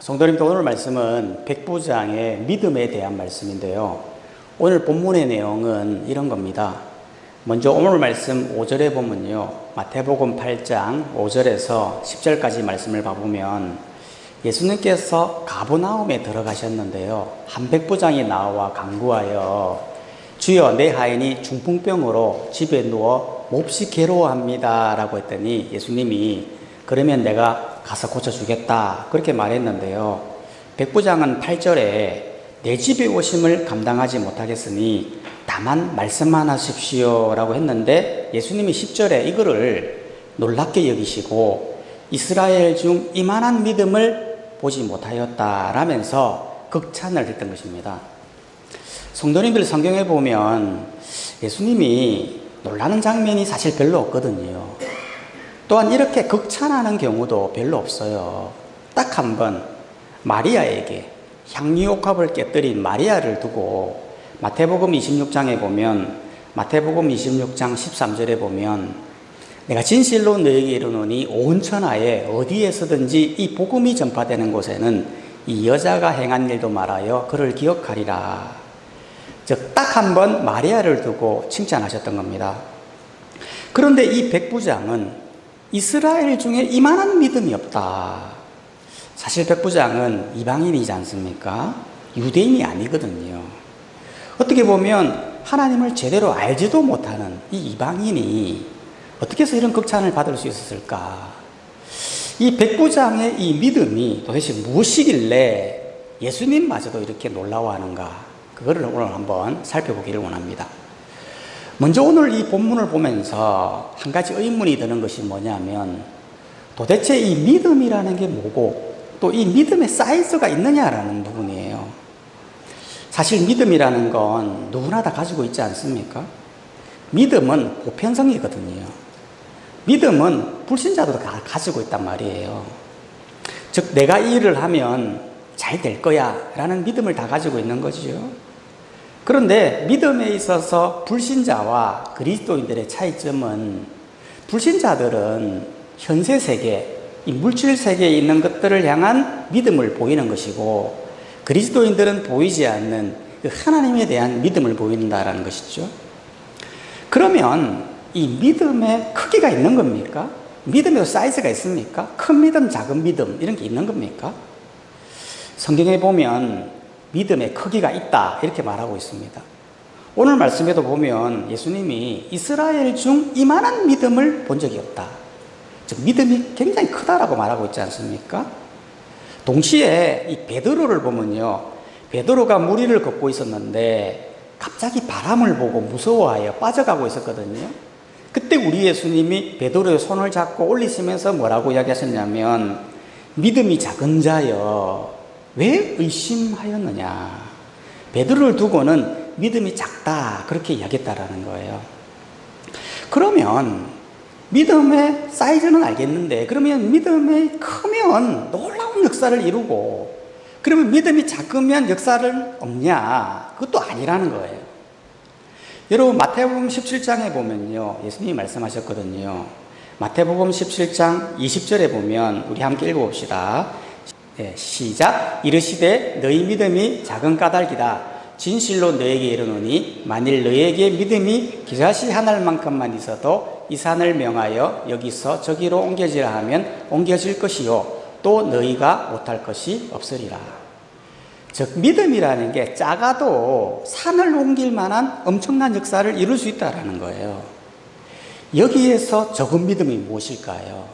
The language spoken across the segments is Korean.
성도님들, 오늘 말씀은 백부장의 믿음에 대한 말씀인데요. 오늘 본문의 내용은 이런 겁니다. 먼저 오늘 말씀 5절에 보면요, 마태복음 8장 5절에서 10절까지 말씀을 봐보면 예수님께서 가버나움에 들어가셨는데요, 한 백부장이 나와 간구하여 주여, 내 하인이 중풍병으로 집에 누워 몹시 괴로워합니다 라고 했더니 예수님이 그러면 내가 가서 고쳐주겠다 그렇게 말했는데요, 백부장은 8절에 내 집에 오심을 감당하지 못하겠으니 다만 말씀만 하십시오 라고 했는데, 예수님이 10절에 이거를 놀랍게 여기시고 이스라엘 중 이만한 믿음을 보지 못하였다라면서 극찬을 했던 것입니다. 성도님들, 성경에 보면 예수님이 놀라는 장면이 사실 별로 없거든요. 또한 이렇게 극찬하는 경우도 별로 없어요. 딱 한 번 마리아에게 향유옥합을 깨뜨린 마리아를 두고 마태복음 26장에 보면, 마태복음 26장 13절에 보면 내가 진실로 너에게 이르노니 온 천하에 어디에서든지 이 복음이 전파되는 곳에는 이 여자가 행한 일도 말하여 그를 기억하리라. 즉, 딱 한 번 마리아를 두고 칭찬하셨던 겁니다. 그런데 이 백부장은 이스라엘 중에 이만한 믿음이 없다. 사실 백부장은 이방인이지 않습니까? 유대인이 아니거든요. 어떻게 보면 하나님을 제대로 알지도 못하는 이 이방인이 어떻게 해서 이런 극찬을 받을 수 있었을까? 이 백부장의 이 믿음이 도대체 무엇이길래 예수님마저도 이렇게 놀라워하는가? 그거를 오늘 한번 살펴보기를 원합니다. 먼저 오늘 이 본문을 보면서 한 가지 의문이 드는 것이 뭐냐면, 도대체 이 믿음이라는 게 뭐고 또 이 믿음의 사이즈가 있느냐라는 부분이에요. 사실 믿음이라는 건 누구나 다 가지고 있지 않습니까? 믿음은 보편성이거든요. 믿음은 불신자도 다 가지고 있단 말이에요. 즉, 내가 이 일을 하면 잘 될 거야 라는 믿음을 다 가지고 있는 거지요. 그런데 믿음에 있어서 불신자와 그리스도인들의 차이점은, 불신자들은 현세 세계, 이 물질 세계에 있는 것들을 향한 믿음을 보이는 것이고, 그리스도인들은 보이지 않는 그 하나님에 대한 믿음을 보인다는 것이죠. 그러면 이 믿음에 크기가 있는 겁니까? 믿음에도 사이즈가 있습니까? 큰 믿음, 작은 믿음 이런 게 있는 겁니까? 성경에 보면 믿음의 크기가 있다 이렇게 말하고 있습니다. 오늘 말씀에도 보면 예수님이 이스라엘 중 이만한 믿음을 본 적이 없다, 즉 믿음이 굉장히 크다라고 말하고 있지 않습니까? 동시에 이 베드로를 보면요, 베드로가 물 위를 걷고 있었는데 갑자기 바람을 보고 무서워하여 빠져가고 있었거든요. 그때 우리 예수님이 베드로의 손을 잡고 올리시면서 뭐라고 이야기하셨냐면, 믿음이 작은 자여 왜 의심하였느냐. 베드로를 두고는 믿음이 작다 그렇게 이야기했다라는 거예요. 그러면 믿음의 사이즈는 알겠는데, 그러면 믿음이 크면 놀라운 역사를 이루고, 그러면 믿음이 작으면 역사를 없냐? 그것도 아니라는 거예요. 여러분, 마태복음 17장에 보면요, 예수님이 말씀하셨거든요. 마태복음 17장 20절에 보면 우리 함께 읽어봅시다. 네, 시작. 이르시되 너희 믿음이 작은 까닭이다. 진실로 너에게 이르노니 만일 너에게 믿음이 기사시 하늘만큼만 있어도 이 산을 명하여 여기서 저기로 옮겨지라 하면 옮겨질 것이요 또 너희가 못할 것이 없으리라. 즉, 믿음이라는 게 작아도 산을 옮길 만한 엄청난 역사를 이룰 수 있다는 거예요. 여기에서 적은 믿음이 무엇일까요?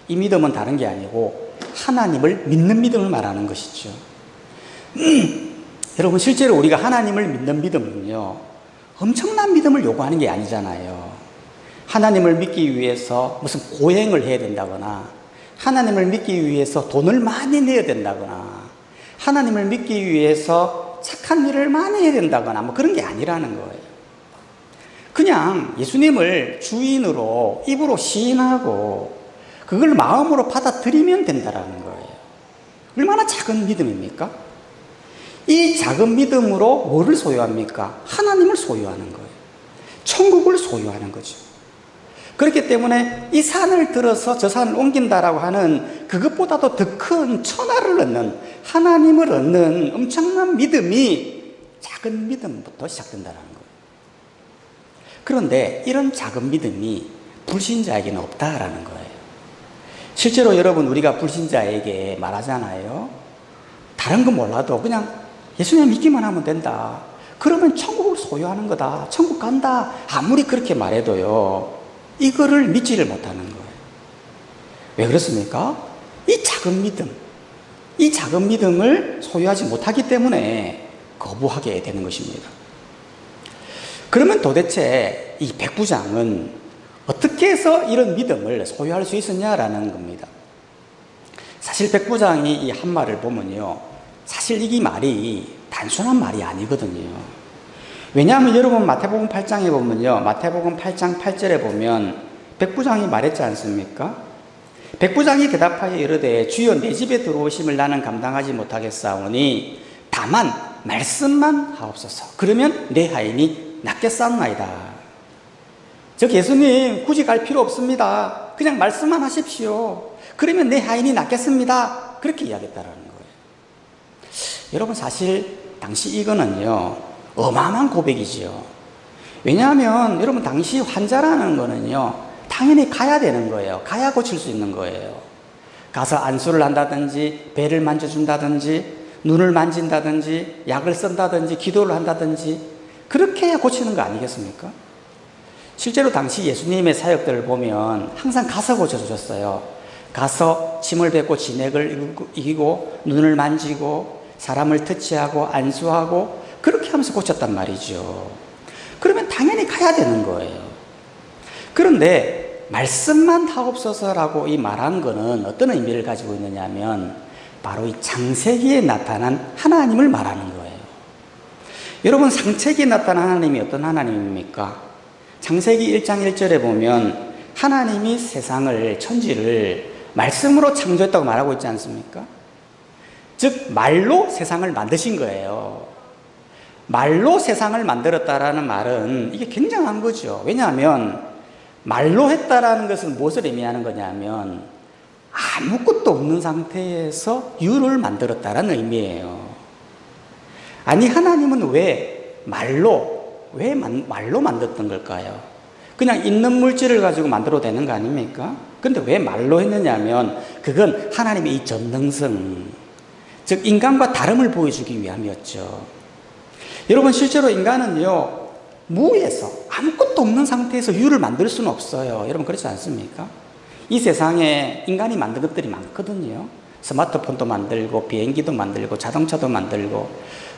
이 믿음은 다른 게 아니고 하나님을 믿는 믿음을 말하는 것이죠. 여러분, 실제로 우리가 하나님을 믿는 믿음은요, 엄청난 믿음을 요구하는 게 아니잖아요. 하나님을 믿기 위해서 무슨 고행을 해야 된다거나, 하나님을 믿기 위해서 돈을 많이 내야 된다거나, 하나님을 믿기 위해서 착한 일을 많이 해야 된다거나 뭐 그런 게 아니라는 거예요. 그냥 예수님을 주인으로 입으로 시인하고 그걸 마음으로 받아들이면 된다는 거예요. 얼마나 작은 믿음입니까? 이 작은 믿음으로 뭐를 소유합니까? 하나님을 소유하는 거예요. 천국을 소유하는 거죠. 그렇기 때문에 이 산을 들어서 저 산을 옮긴다라고 하는 그것보다도 더 큰 천하를 얻는, 하나님을 얻는 엄청난 믿음이 작은 믿음부터 시작된다는 거예요. 그런데 이런 작은 믿음이 불신자에게는 없다라는 거예요. 실제로 여러분, 우리가 불신자에게 말하잖아요. 다른 건 몰라도 그냥 예수님 믿기만 하면 된다. 그러면 천국을 소유하는 거다. 천국 간다. 아무리 그렇게 말해도요, 이거를 믿지를 못하는 거예요. 왜 그렇습니까? 이 작은 믿음을 소유하지 못하기 때문에 거부하게 되는 것입니다. 그러면 도대체 이 백부장은 어떻게 해서 이런 믿음을 소유할 수 있었냐라는 겁니다. 사실 백부장이 이 한 말을 보면요, 사실 이 말이 단순한 말이 아니거든요. 왜냐하면 여러분, 마태복음 8장에 보면요, 마태복음 8장 8절에 보면 백부장이 말했지 않습니까? 백부장이 대답하여 이르되 주여 내 집에 들어오심을 나는 감당하지 못하겠사오니 다만 말씀만 하옵소서. 그러면 내 하인이 낫겠사옵나이다. 즉, 예수님 굳이 갈 필요 없습니다. 그냥 말씀만 하십시오. 그러면 내 하인이 낫겠습니다. 그렇게 이야기했다라는 거예요. 여러분, 사실 당시 이거는요, 어마어마한 고백이죠. 왜냐하면 여러분, 당시 환자라는 거는요, 당연히 가야 되는 거예요. 가야 고칠 수 있는 거예요. 가서 안수를 한다든지, 배를 만져준다든지, 눈을 만진다든지, 약을 쓴다든지, 기도를 한다든지, 그렇게 해야 고치는 거 아니겠습니까? 실제로 당시 예수님의 사역들을 보면 항상 가서 고쳐주셨어요. 가서 침을 뱉고 진액을 이기고 눈을 만지고 사람을 터치하고 안수하고 그렇게 하면서 고쳤단 말이죠. 그러면 당연히 가야 되는 거예요. 그런데 말씀만 하옵소서라고 이 말한 거는 어떤 의미를 가지고 있느냐 하면 바로 이 창세기에 나타난 하나님을 말하는 거예요. 여러분, 창세기에 나타난 하나님이 어떤 하나님입니까? 창세기 1장 1절에 보면 하나님이 세상을, 천지를 말씀으로 창조했다고 말하고 있지 않습니까? 즉, 말로 세상을 만드신 거예요. 말로 세상을 만들었다라는 말은 이게 굉장한 거죠. 왜냐하면 말로 했다라는 것은 무엇을 의미하는 거냐면 아무것도 없는 상태에서 유를 만들었다라는 의미예요. 아니, 하나님은 왜 말로 만들었던 걸까요? 그냥 있는 물질을 가지고 만들어도 되는 거 아닙니까? 근데 왜 말로 했느냐면 그건 하나님의 이 전능성, 즉 인간과 다름을 보여주기 위함이었죠. 여러분, 실제로 인간은요, 무에서 아무것도 없는 상태에서 유를 만들 수는 없어요. 여러분, 그렇지 않습니까? 이 세상에 인간이 만든 것들이 많거든요. 스마트폰도 만들고 비행기도 만들고 자동차도 만들고.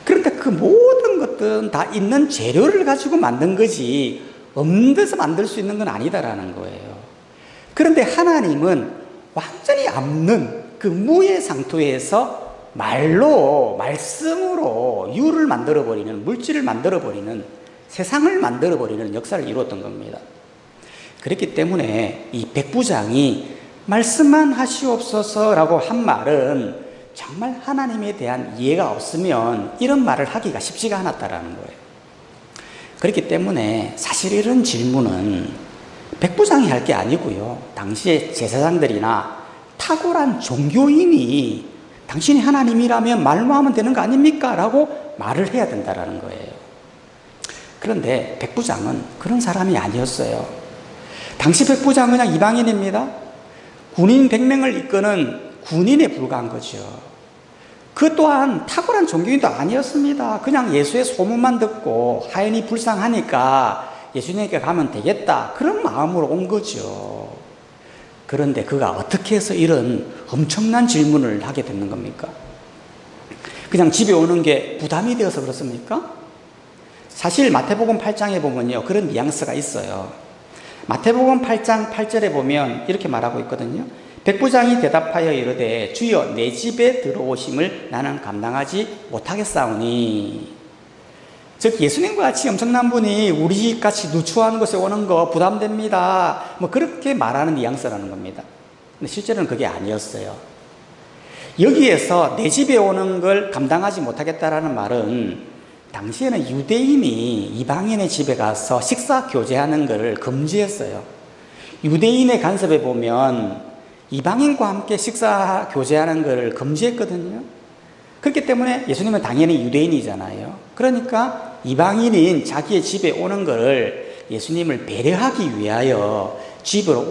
그런데 그 모든 것들은 다 있는 재료를 가지고 만든 거지 없는 데서 만들 수 있는 건 아니다라는 거예요. 그런데 하나님은 완전히 없는 그 무의 상태에서 말씀으로 유를 만들어버리는, 물질을 만들어버리는, 세상을 만들어버리는 역사를 이루었던 겁니다. 그렇기 때문에 이 백부장이 말씀만 하시옵소서라고 한 말은 정말 하나님에 대한 이해가 없으면 이런 말을 하기가 쉽지가 않았다라는 거예요. 그렇기 때문에 사실 이런 질문은 백부장이 할 게 아니고요, 당시의 제사장들이나 탁월한 종교인이 당신이 하나님이라면 말로 하면 되는 거 아닙니까? 라고 말을 해야 된다는 거예요. 그런데 백부장은 그런 사람이 아니었어요. 당시 백부장은 그냥 이방인입니다. 군인 100명을 이끄는 군인에 불과한 거죠. 그 또한 탁월한 종교인도 아니었습니다. 그냥 예수의 소문만 듣고 하인이 불쌍하니까 예수님에게 가면 되겠다, 그런 마음으로 온 거죠. 그런데 그가 어떻게 해서 이런 엄청난 질문을 하게 됐는 겁니까? 그냥 집에 오는 게 부담이 되어서 그렇습니까? 사실 마태복음 8장에 보면요, 그런 뉘앙스가 있어요. 마태복음 8장 8절에 보면 이렇게 말하고 있거든요. 백부장이 대답하여 이르되 주여 내 집에 들어오심을 나는 감당하지 못하겠사오니. 즉, 예수님과 같이 엄청난 분이 우리 집같이 누추한 곳에 오는 거 부담됩니다, 뭐 그렇게 말하는 뉘앙스라는 겁니다. 근데 실제로는 그게 아니었어요. 여기에서 내 집에 오는 걸 감당하지 못하겠다라는 말은 당시에는 유대인이 이방인의 집에 가서 식사 교제하는 것을 금지했어요. 유대인의 간섭에 보면 이방인과 함께 식사 교제하는 것을 금지했거든요. 그렇기 때문에 예수님은 당연히 유대인이잖아요. 그러니까 이방인인 자기의 집에 오는 것을 예수님을 배려하기 위하여 집으로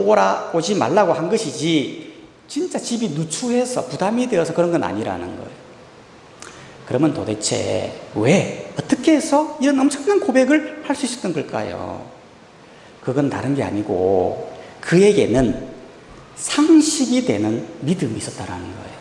오지 말라고 한 것이지, 진짜 집이 누추해서 부담이 되어서 그런 건 아니라는 거예요. 그러면 도대체 왜, 어떻게 해서 이런 엄청난 고백을 할 수 있었던 걸까요? 그건 다른 게 아니고 그에게는 상식이 되는 믿음이 있었다라는 거예요.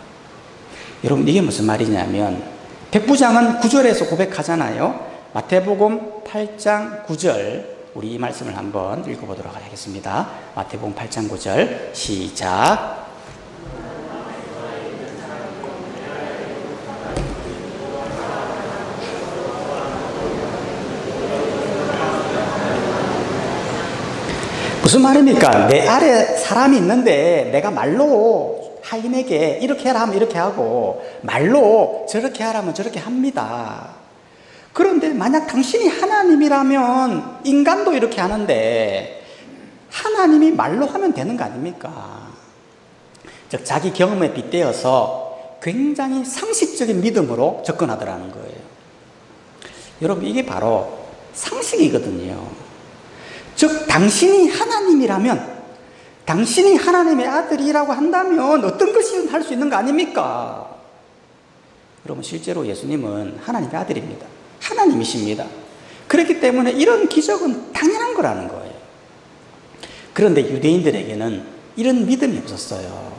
여러분, 이게 무슨 말이냐면 백부장은 9절에서 고백하잖아요. 마태복음 8장 9절, 우리 이 말씀을 한번 읽어보도록 하겠습니다. 마태복음 8장 9절 시작. 무슨 말입니까? 내 아래 사람이 있는데 내가 말로 하인에게 이렇게 해라 하면 이렇게 하고, 말로 저렇게 하라면 저렇게 합니다. 그런데 만약 당신이 하나님이라면 인간도 이렇게 하는데 하나님이 말로 하면 되는 거 아닙니까? 즉 자기 경험에 빗대어서 굉장히 상식적인 믿음으로 접근하더라는 거예요. 여러분, 이게 바로 상식이거든요. 즉 당신이 하나님이라면, 당신이 하나님의 아들이라고 한다면 어떤 것이든 할 수 있는 거 아닙니까? 여러분, 실제로 예수님은 하나님의 아들입니다. 하나님이십니다. 그렇기 때문에 이런 기적은 당연한 거라는 거예요. 그런데 유대인들에게는 이런 믿음이 없었어요.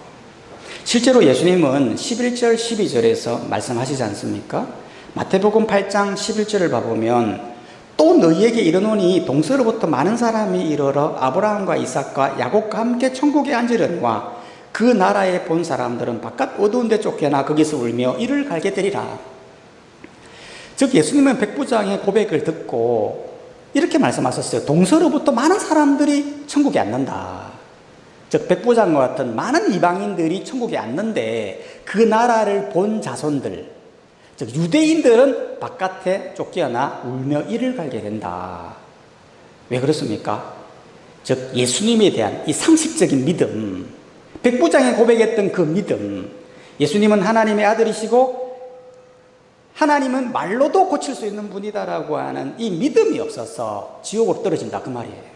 실제로 예수님은 11절 12절에서 말씀하시지 않습니까? 마태복음 8장 11절을 봐보면 또 너희에게 이르노니 동서로부터 많은 사람이 이르러 아브라함과 이삭과 야곱과 함께 천국에 앉으려니와 그 나라에 본 사람들은 바깥 어두운 데 쫓겨나 거기서 울며 이를 갈게 되리라. 즉 예수님은 백부장의 고백을 듣고 이렇게 말씀하셨어요. 동서로부터 많은 사람들이 천국에 앉는다. 즉 백부장과 같은 많은 이방인들이 천국에 앉는데 그 나라를 본 자손들, 즉 유대인들은 바깥에 쫓겨나 울며 이를 갈게 된다. 왜 그렇습니까? 즉 예수님에 대한 이 상식적인 믿음, 백부장이 고백했던 그 믿음, 예수님은 하나님의 아들이시고 하나님은 말로도 고칠 수 있는 분이다라고 하는 이 믿음이 없어서 지옥으로 떨어진다, 그 말이에요.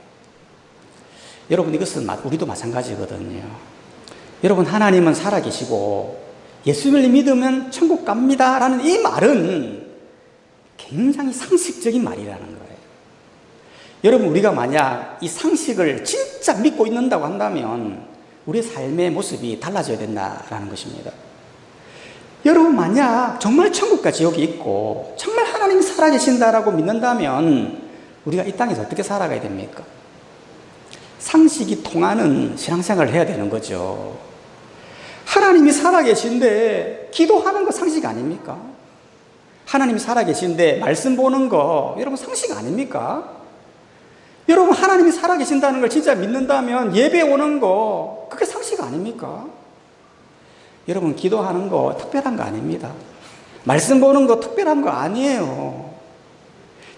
여러분, 이것은 우리도 마찬가지거든요. 여러분, 하나님은 살아계시고 예수님을 믿으면 천국 갑니다 라는 이 말은 굉장히 상식적인 말이라는 거예요. 여러분, 우리가 만약 이 상식을 진짜 믿고 있는다고 한다면 우리의 삶의 모습이 달라져야 된다라는 것입니다. 여러분, 만약 정말 천국과 지옥이 있고 정말 하나님이 살아계신다라고 믿는다면 우리가 이 땅에서 어떻게 살아가야 됩니까? 상식이 통하는 신앙생활을 해야 되는 거죠. 하나님이 살아계신데 기도하는 거 상식 아닙니까? 하나님이 살아계신데 말씀 보는 거 여러분 상식 아닙니까? 여러분, 하나님이 살아계신다는 걸 진짜 믿는다면 예배 오는 거 그게 상식 아닙니까? 여러분, 기도하는 거 특별한 거 아닙니다. 말씀 보는 거 특별한 거 아니에요.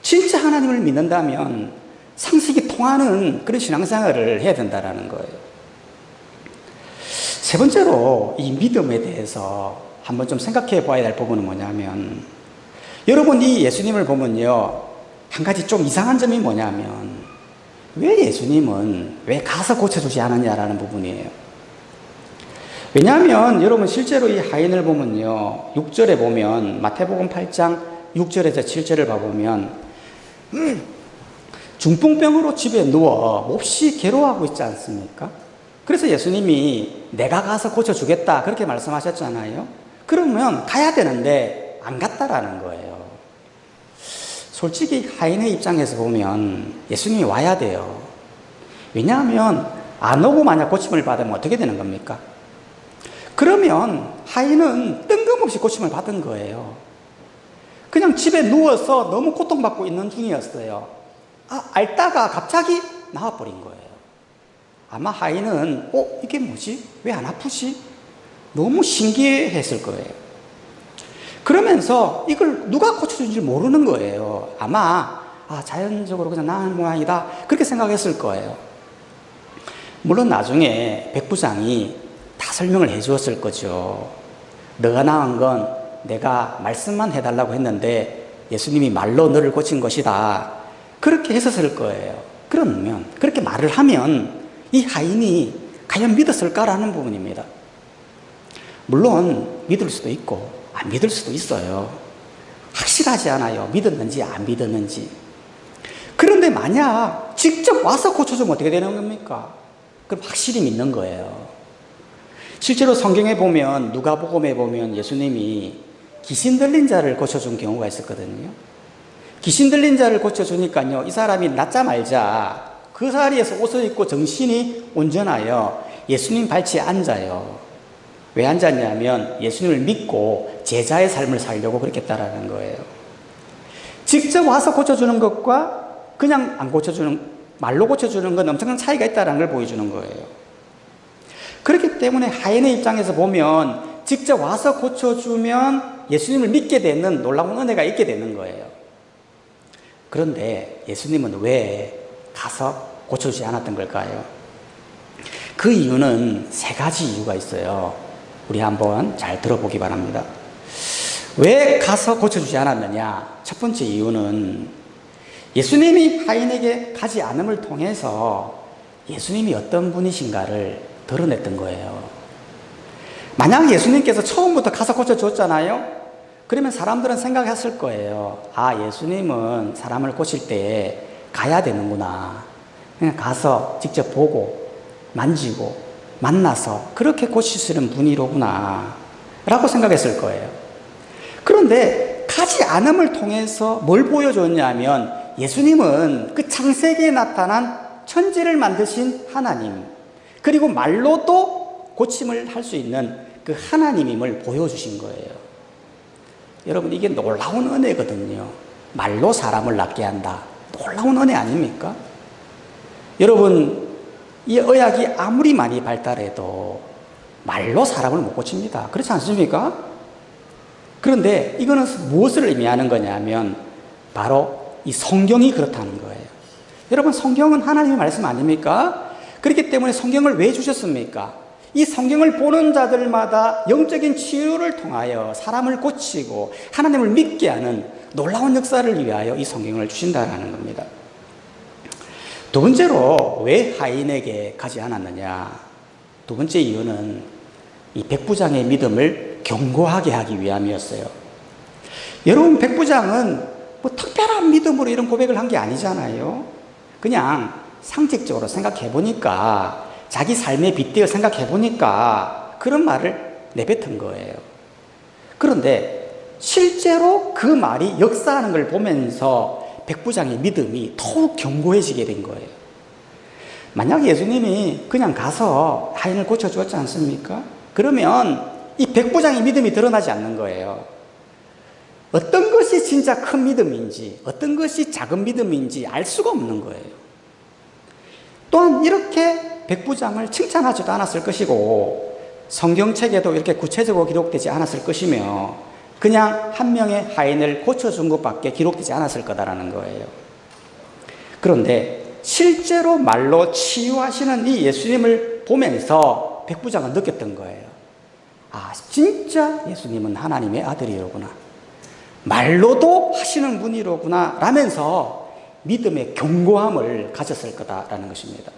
진짜 하나님을 믿는다면 상식이 통하는 그런 신앙생활을 해야 된다는 거예요. 세 번째로 이 믿음에 대해서 한번 좀 생각해 봐야 될 부분은 뭐냐면, 여러분, 이 예수님을 보면요, 한 가지 좀 이상한 점이 뭐냐면 왜 예수님은 왜 가서 고쳐주지 않았냐라는 부분이에요. 왜냐하면 여러분, 실제로 이 하인을 보면요, 6절에 보면 마태복음 8장 6절에서 7절을 봐보면 중풍병으로 집에 누워 몹시 괴로워하고 있지 않습니까? 그래서 예수님이 내가 가서 고쳐주겠다 그렇게 말씀하셨잖아요. 그러면 가야 되는데 안 갔다라는 거예요. 솔직히 하인의 입장에서 보면 예수님이 와야 돼요. 왜냐하면 안 오고 만약 고침을 받으면 어떻게 되는 겁니까? 그러면 하인은 뜬금없이 고침을 받은 거예요. 그냥 집에 누워서 너무 고통받고 있는 중이었어요. 앓다가 갑자기 나와버린 거예요. 아마 하인은 이게 뭐지? 왜 안 아프지? 너무 신기했을 거예요. 그러면서 이걸 누가 고쳐준지 모르는 거예요. 아마 자연적으로 그냥 나은 모양이다 그렇게 생각했을 거예요. 물론 나중에 백부장이 다 설명을 해 주었을 거죠. 너가 나은 건 내가 말씀만 해달라고 했는데 예수님이 말로 너를 고친 것이다. 그렇게 했었을 거예요. 그러면, 그렇게 말을 하면 이 하인이 과연 믿었을까라는 부분입니다. 물론 믿을 수도 있고 안 믿을 수도 있어요. 확실하지 않아요. 믿었는지 안 믿었는지. 그런데 만약 직접 와서 고쳐주면 어떻게 되는 겁니까? 그럼 확실히 믿는 거예요. 실제로 성경에 보면, 누가복음에 보면 예수님이 귀신 들린 자를 고쳐준 경우가 있었거든요. 귀신 들린 자를 고쳐주니까요, 이 사람이 낫자말자 그 자리에서 옷을 입고 정신이 온전하여 예수님 발치에 앉아요. 왜 앉았냐면 예수님을 믿고 제자의 삶을 살려고 그렇게 했다라는 거예요. 직접 와서 고쳐주는 것과 그냥 안 고쳐주는, 말로 고쳐주는 건 엄청난 차이가 있다는 걸 보여주는 거예요. 그렇기 때문에 하인의 입장에서 보면 직접 와서 고쳐주면 예수님을 믿게 되는 놀라운 은혜가 있게 되는 거예요. 그런데 예수님은 왜 가서 고쳐주지 않았던 걸까요? 그 이유는 세 가지 이유가 있어요. 우리 한번 잘 들어보기 바랍니다. 왜 가서 고쳐주지 않았느냐? 첫 번째 이유는 예수님이 하인에게 가지 않음을 통해서 예수님이 어떤 분이신가를 드러냈던 거예요. 만약 예수님께서 처음부터 가서 고쳐줬잖아요? 그러면 사람들은 생각했을 거예요. 아, 예수님은 사람을 고칠 때 가야 되는구나. 그냥 가서 직접 보고 만지고 만나서 그렇게 고치시는 분이로구나 라고 생각했을 거예요. 그런데 가지 않음을 통해서 뭘 보여줬냐면 예수님은 그 창세기에 나타난 천지를 만드신 하나님, 그리고 말로도 고침을 할 수 있는 그 하나님임을 보여주신 거예요. 여러분, 이게 놀라운 은혜거든요. 말로 사람을 낫게 한다. 놀라운 은혜 아닙니까? 여러분, 이 의학이 아무리 많이 발달해도 말로 사람을 못 고칩니다. 그렇지 않습니까? 그런데 이거는 무엇을 의미하는 거냐면 바로 이 성경이 그렇다는 거예요. 여러분, 성경은 하나님의 말씀 아닙니까? 그렇기 때문에 성경을 왜 주셨습니까? 이 성경을 보는 자들마다 영적인 치유를 통하여 사람을 고치고 하나님을 믿게 하는 놀라운 역사를 위하여 이 성경을 주신다는 겁니다. 두 번째로 왜 하인에게 가지 않았느냐? 두 번째 이유는 이 백부장의 믿음을 견고하게 하기 위함이었어요. 여러분, 백부장은 뭐 특별한 믿음으로 이런 고백을 한 게 아니잖아요. 그냥 상식적으로 생각해 보니까, 자기 삶에 빗대어 생각해 보니까 그런 말을 내뱉은 거예요. 그런데 실제로 그 말이 역사하는 걸 보면서 백부장의 믿음이 더욱 견고해지게 된 거예요. 만약 예수님이 그냥 가서 하인을 고쳐주었지 않습니까? 그러면 이 백부장의 믿음이 드러나지 않는 거예요. 어떤 것이 진짜 큰 믿음인지, 어떤 것이 작은 믿음인지 알 수가 없는 거예요. 또한 이렇게 백부장을 칭찬하지도 않았을 것이고 성경책에도 이렇게 구체적으로 기록되지 않았을 것이며 그냥 한 명의 하인을 고쳐준 것밖에 기록되지 않았을 거다라는 거예요. 그런데 실제로 말로 치유하시는 이 예수님을 보면서 백부장은 느꼈던 거예요. 아, 진짜 예수님은 하나님의 아들이로구나. 말로도 하시는 분이로구나 라면서 믿음의 견고함을 가졌을 거다라는 것입니다.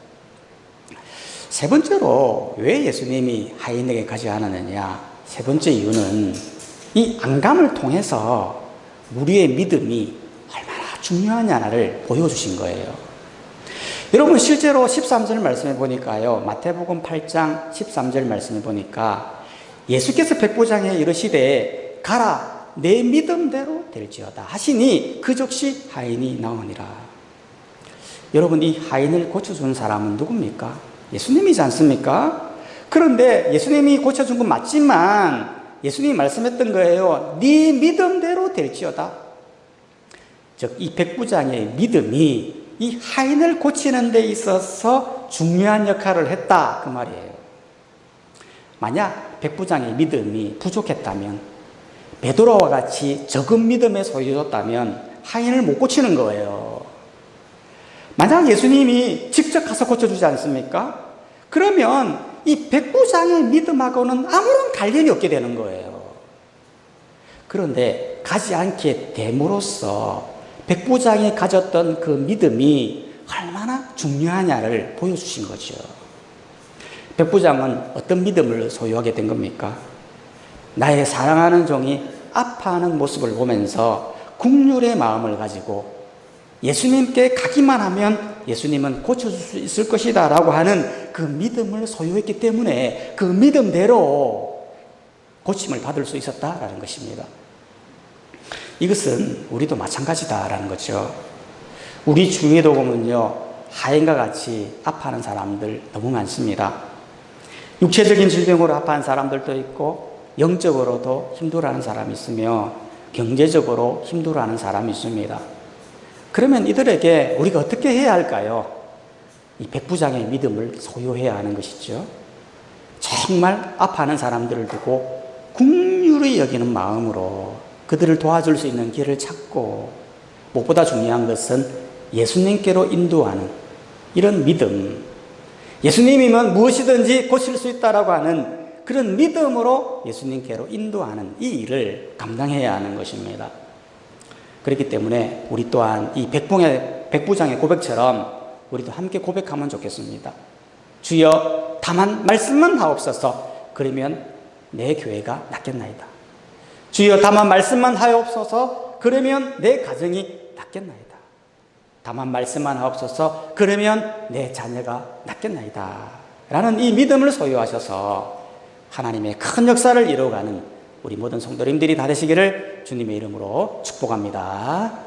세 번째로 왜 예수님이 하인에게 가지 않았느냐? 세 번째 이유는 이 안감을 통해서 우리의 믿음이 얼마나 중요하냐를 보여주신 거예요. 여러분, 실제로 13절 말씀해 보니까요, 마태복음 8장 13절 말씀해 보니까 예수께서 백부장에 이르시되 가라, 내 믿음대로 될지어다 하시니 그 즉시 하인이 나으니라. 여러분, 이 하인을 고쳐준 사람은 누굽니까? 예수님이지 않습니까? 그런데 예수님이 고쳐준 건 맞지만 예수님이 말씀했던 거예요. 네 믿음대로 될지어다. 즉, 이 백부장의 믿음이 이 하인을 고치는 데 있어서 중요한 역할을 했다, 그 말이에요. 만약 백부장의 믿음이 부족했다면, 베드로와 같이 적은 믿음에 소유졌다면 하인을 못 고치는 거예요. 만약 예수님이 직접 가서 고쳐주지 않습니까? 그러면 이 백부장의 믿음하고는 아무런 관련이 없게 되는 거예요. 그런데 가지 않게 됨으로써 백부장이 가졌던 그 믿음이 얼마나 중요하냐를 보여주신 거죠. 백부장은 어떤 믿음을 소유하게 된 겁니까? 나의 사랑하는 종이 아파하는 모습을 보면서 긍휼의 마음을 가지고 예수님께 가기만 하면 예수님은 고쳐줄 수 있을 것이다 라고 하는 그 믿음을 소유했기 때문에 그 믿음대로 고침을 받을 수 있었다라는 것입니다. 이것은 우리도 마찬가지다라는 거죠. 우리 주위에도 보면요, 하인과 같이 아파하는 사람들 너무 많습니다. 육체적인 질병으로 아파하는 사람들도 있고 영적으로도 힘들어하는 사람이 있으며 경제적으로 힘들어하는 사람이 있습니다. 그러면 이들에게 우리가 어떻게 해야 할까요? 이 백부장의 믿음을 소유해야 하는 것이죠. 정말 아파하는 사람들을 두고 긍휼히 여기는 마음으로 그들을 도와줄 수 있는 길을 찾고, 무엇보다 중요한 것은 예수님께로 인도하는 이런 믿음, 예수님이면 무엇이든지 고칠 수 있다라고 하는 그런 믿음으로 예수님께로 인도하는 이 일을 감당해야 하는 것입니다. 그렇기 때문에 우리 또한 이 백부장의 고백처럼 우리도 함께 고백하면 좋겠습니다. 주여, 다만 말씀만 하옵소서. 그러면 내 교회가 낫겠나이다. 주여, 다만 말씀만 하옵소서. 그러면 내 가정이 낫겠나이다. 다만 말씀만 하옵소서. 그러면 내 자녀가 낫겠나이다. 라는 이 믿음을 소유하셔서 하나님의 큰 역사를 이루어가는 우리 모든 성도님들이 다 되시기를 주님의 이름으로 축복합니다.